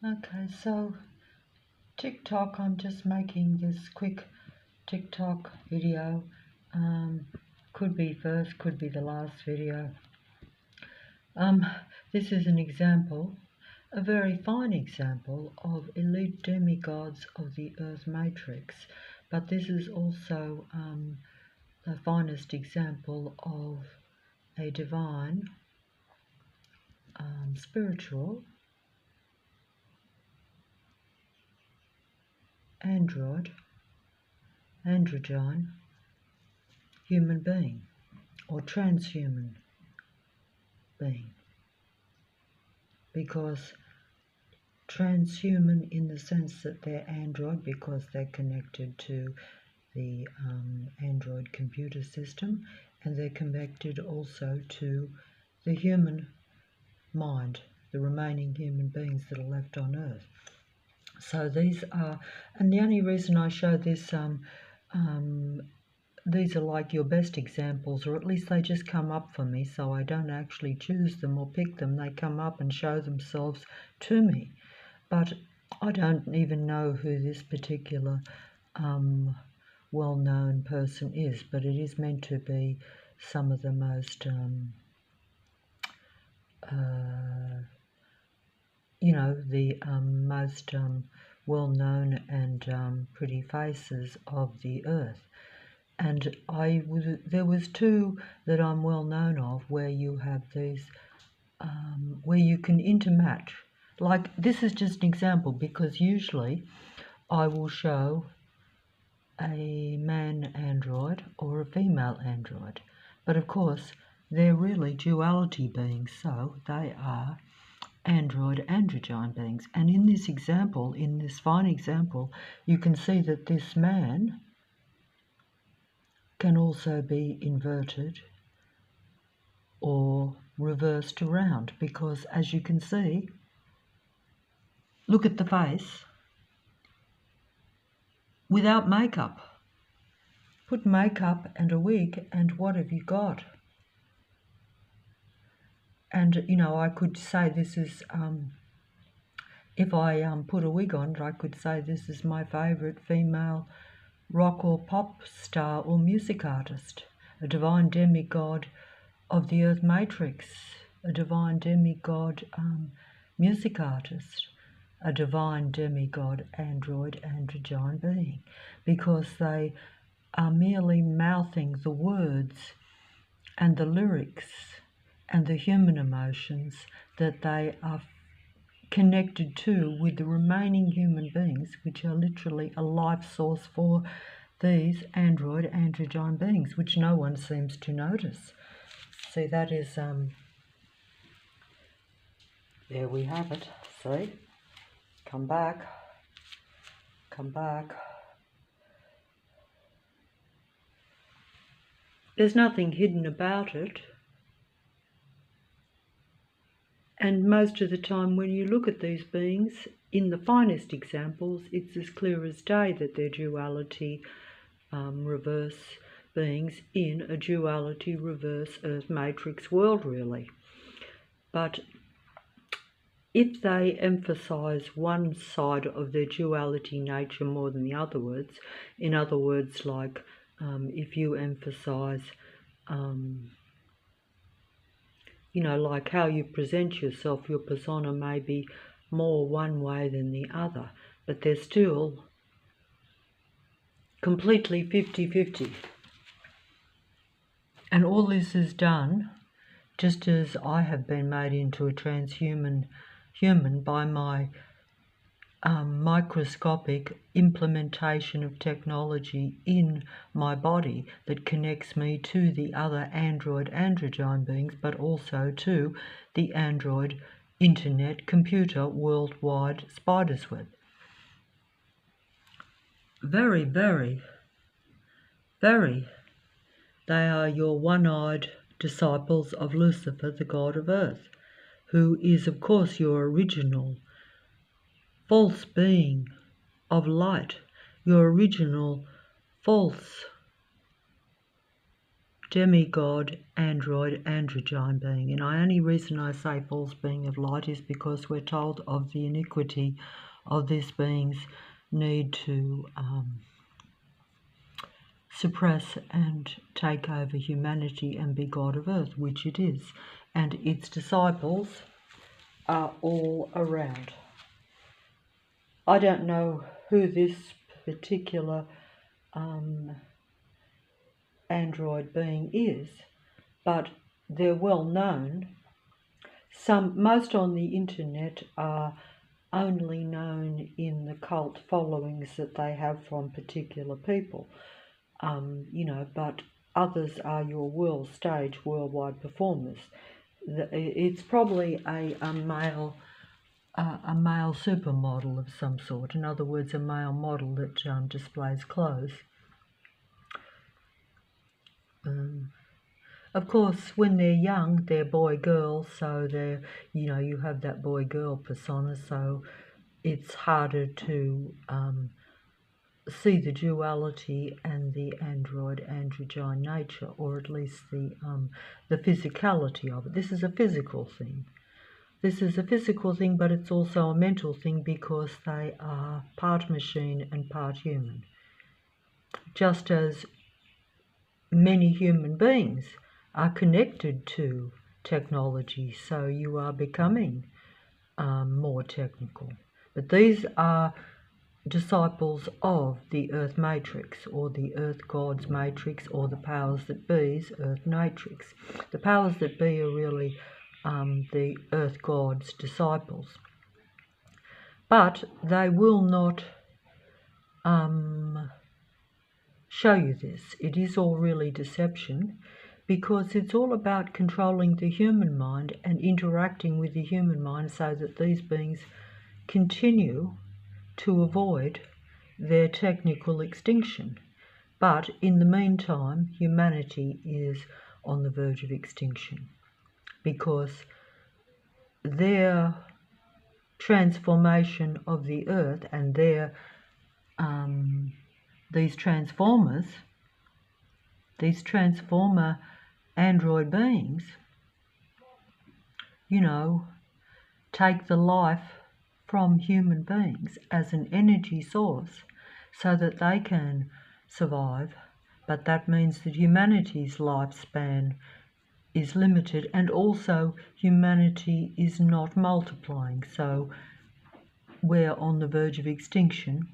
Okay, so TikTok, I'm just making this quick TikTok video. Um, could be first, could be the last video. Um, this is an example, a very fine example of elite demigods of the Earth matrix, but this is also the finest example of a divine, spiritual android, androgyne human being or transhuman being, because transhuman in the sense that they're android because they're connected to the android computer system, and they're connected also to the human mind, the remaining human beings that are left on Earth. So these are, and the only reason I show this, these are like your best examples, or at least they just come up for me, so I don't actually choose them or pick them. They come up and show themselves to me. But I don't even know who this particular well-known person is, but it is meant to be some of the most, the most well-known and pretty faces of the Earth. And there was two that I'm well known of where you have these, where you can intermatch. Like this is just an example, because usually I will show a man android or a female android, but of course they're really duality beings, so they are android androgyne beings. And in this example, in this fine example, you can see that this man can also be inverted or reversed around, because as you can see, look at the face without makeup. Put makeup and a wig and what have you got? And I could say this is, if I put a wig on, I could say this is my favourite female rock or pop star or music artist, a divine demigod of the Earth matrix, a divine demigod music artist, a divine demigod android androgyne being, because they are merely mouthing the words and the lyrics and the human emotions that they are connected to with the remaining human beings, which are literally a life source for these android androgyne beings, which no one seems to notice. See, that is, there we have it. See, come back, come back. There's nothing hidden about it. And most of the time when you look at these beings, in the finest examples, it's as clear as day that they're duality reverse beings in a duality reverse Earth matrix world, really. But if they emphasize one side of their duality nature more than the other words, in other words, like if you emphasize like how you present yourself, your persona may be more one way than the other, but they're still completely 50-50. And all this is done just as I have been made into a transhuman human by my microscopic implementation of technology in my body that connects me to the other android androgyne beings, but also to the android internet computer worldwide spider's web. Very, very, very, they are your one-eyed disciples of Lucifer, the god of earth, who is of course your original false being of light, your original false demigod, android, androgyne being. And the only reason I say false being of light is because we're told of the iniquity of this being's need to suppress and take over humanity and be God of earth, which it is. And its disciples are all around. I don't know who this particular android being is, but they're well known. Most on the internet are only known in the cult followings that they have from particular people, but others are your worldwide performers. It's probably a male supermodel of some sort. In other words, a male model that displays clothes. Of course, when they're young, they're boy-girl, so they're, you have that boy-girl persona, so it's harder to see the duality and the androgyne nature, or at least the physicality of it. This is a physical thing. This is a physical thing, but it's also a mental thing because they are part machine and part human. Just as many human beings are connected to technology, so you are becoming more technical. But these are disciples of the Earth Matrix, or the Earth God's Matrix, or the powers that be's Earth Matrix. The powers that be are really the Earth God's disciples. But they will not show you this. It is all really deception, because it's all about controlling the human mind and interacting with the human mind so that these beings continue to avoid their technical extinction. But in the meantime, humanity is on the verge of extinction, because their transformation of the earth and their these transformer android beings, take the life from human beings as an energy source so that they can survive. But that means that humanity's lifespan is limited, and also humanity is not multiplying, so we're on the verge of extinction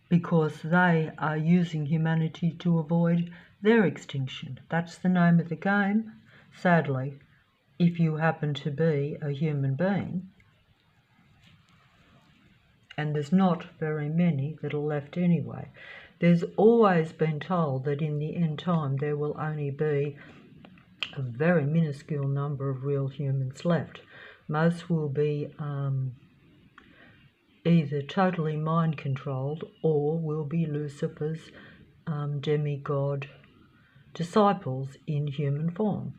because they are using humanity to avoid their extinction. That's the name of the game, sadly, if you happen to be a human being. And there's not very many that are left anyway. There's always been told that in the end time there will only be a very minuscule number of real humans left. Most will be either totally mind-controlled or will be Lucifer's demigod disciples in human form.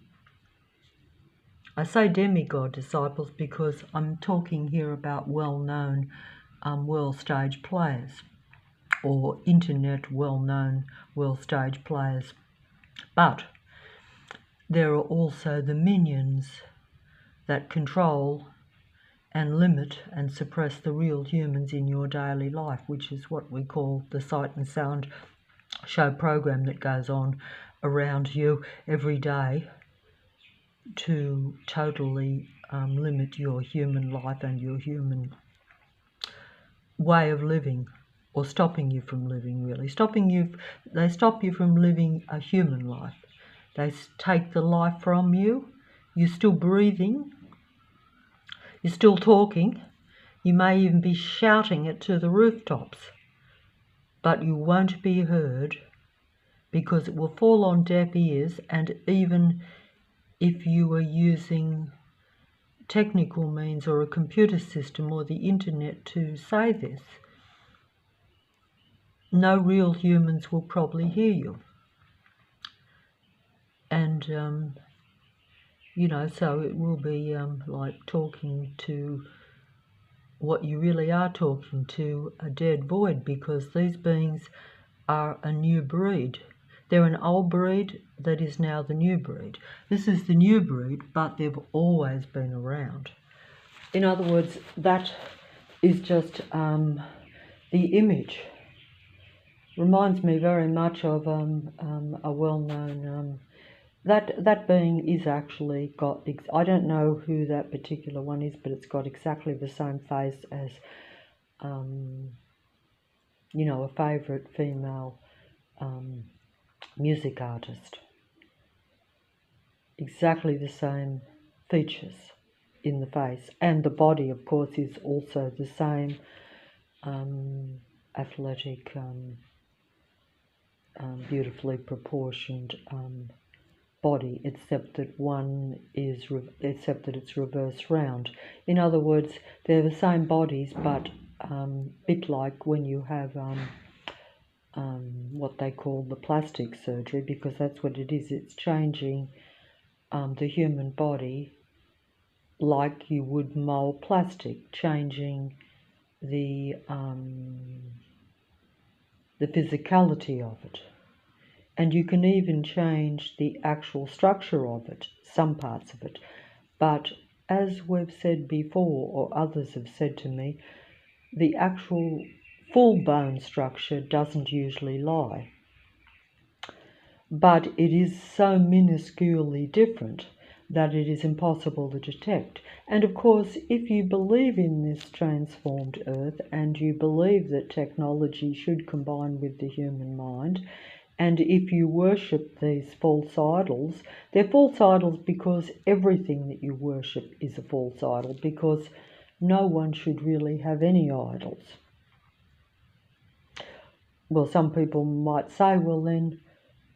I say demigod disciples because I'm talking here about well-known world stage players, or internet well-known world stage players. But there are also the minions that control and limit and suppress the real humans in your daily life, which is what we call the Sight and Sound show program that goes on around you every day to totally limit your human life and your human way of living, or stopping you from living, really. They stop you from living a human life. They take the life from you. You're still breathing. You're still talking. You may even be shouting it to the rooftops, but you won't be heard because it will fall on deaf ears. And even if you are using technical means or a computer system or the internet to say this, no real humans will probably hear you. And so it will be like talking to what you really are talking to, a dead void, because these beings are a new breed. They're an old breed that is now the new breed. This is the new breed, but they've always been around. In other words, that is just the image. Reminds me very much of a well-known... that being is actually got... I don't know who that particular one is, but it's got exactly the same face as, you know, a favourite female music artist. Exactly the same features in the face, and the body, of course, is also the same athletic, beautifully proportioned body, except that except that it's reverse round. In other words, they're the same bodies, but bit like when you have what they call the plastic surgery, because that's what it is. It's changing the human body like you would mold plastic, changing the physicality of it. And you can even change the actual structure of it, some parts of it. But as we've said before, or others have said to me, the actual full bone structure doesn't usually lie. But it is so minusculely different that it is impossible to detect. And of course, if you believe in this transformed earth, and you believe that technology should combine with the human mind, and if you worship these false idols, they're false idols because everything that you worship is a false idol, because no one should really have any idols. Well, some people might say, well then,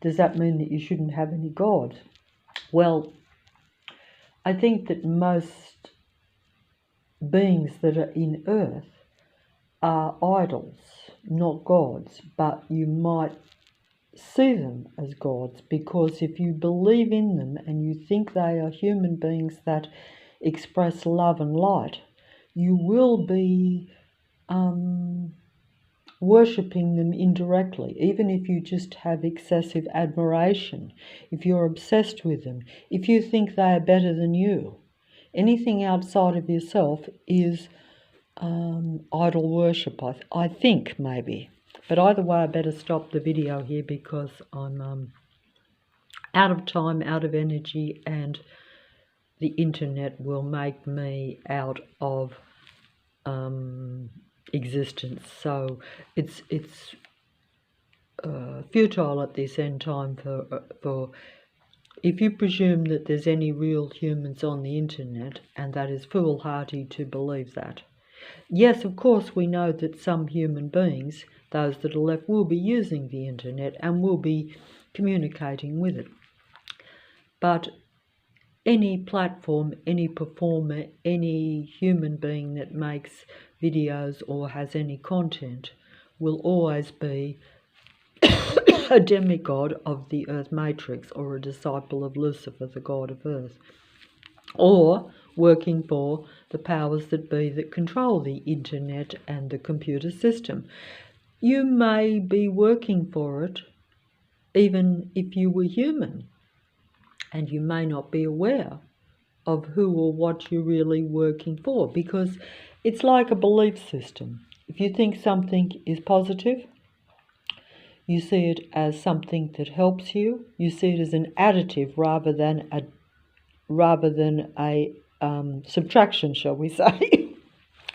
does that mean that you shouldn't have any gods? Well, I think that most beings that are in earth are idols, not gods, but you might see them as gods, because if you believe in them and you think they are human beings that express love and light, you will be worshipping them indirectly, even if you just have excessive admiration, if you're obsessed with them, if you think they are better than you. Anything outside of yourself is idol worship, I think, maybe. But either way, I better stop the video here because I'm out of time, out of energy, and the internet will make me out of existence. So it's futile at this end time for if you presume that there's any real humans on the internet, and that is foolhardy to believe that. Yes, of course, we know that some human beings, those that are left, will be using the internet and will be communicating with it. But any platform, any performer, any human being that makes videos or has any content will always be a demigod of the earth matrix, or a disciple of Lucifer, the god of earth, or working for the powers that be that control the internet and the computer system. You may be working for it even if you were human, and you may not be aware of who or what you're really working for, because it's like a belief system. If you think something is positive, you see it as something that helps you. You see it as an additive rather than a subtraction, shall we say.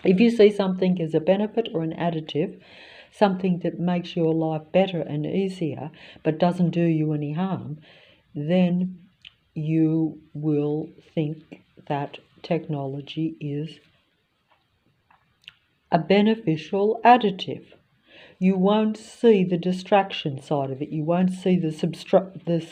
If you see something as a benefit or an additive, something that makes your life better and easier but doesn't do you any harm, then you will think that technology is a beneficial additive. You won't see the distraction side of it. You won't see the subtraction.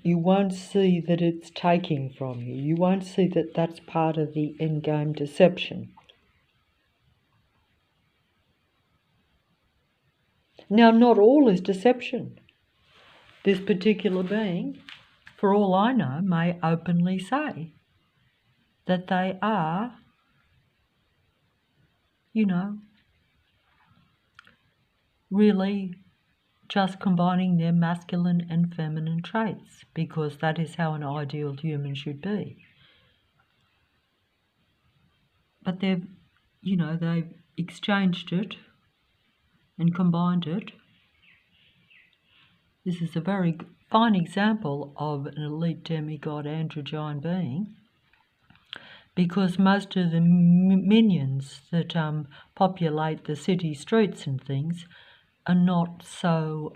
You won't see that it's taking from you. You won't see that that's part of the end-game deception. Now, not all is deception. This particular being, for all I know, may openly say that they are, you know, really just combining their masculine and feminine traits, because that is how an ideal human should be. But they've exchanged it and combined it. This is a very fine example of an elite demigod androgyne being, because most of the minions that populate the city streets and things are not so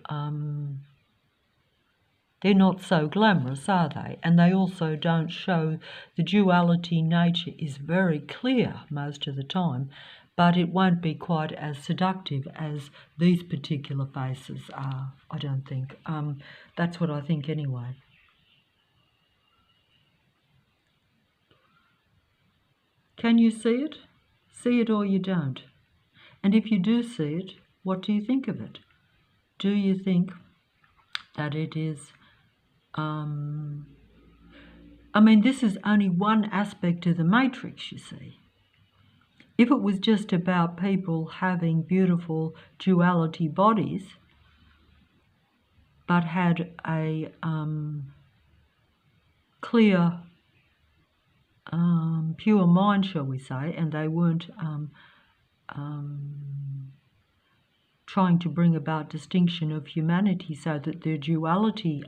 they're not so glamorous, are they? And they also don't show the duality. Nature is very clear most of the time, but it won't be quite as seductive as these particular faces are, I don't think. That's what I think anyway. Can you see it? See it or you don't? And if you do see it, what do you think of it? Do you think that it is this is only one aspect of the matrix, you see. If it was just about people having beautiful duality bodies, but had a clear, pure mind, shall we say, and they weren't trying to bring about distinction of humanity so that their duality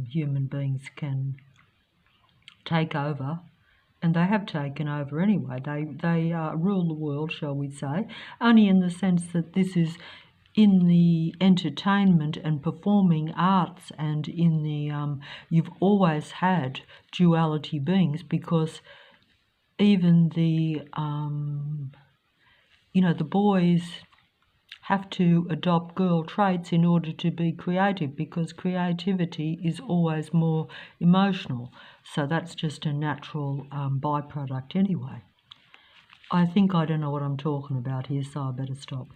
human beings can take over, and they have taken over anyway. They rule the world, shall we say, only in the sense that this is in the entertainment and performing arts, and in the you've always had duality beings, because even the the boys have to adopt girl traits in order to be creative, because creativity is always more emotional. So that's just a natural byproduct anyway. I think I don't know what I'm talking about here, so I better stop.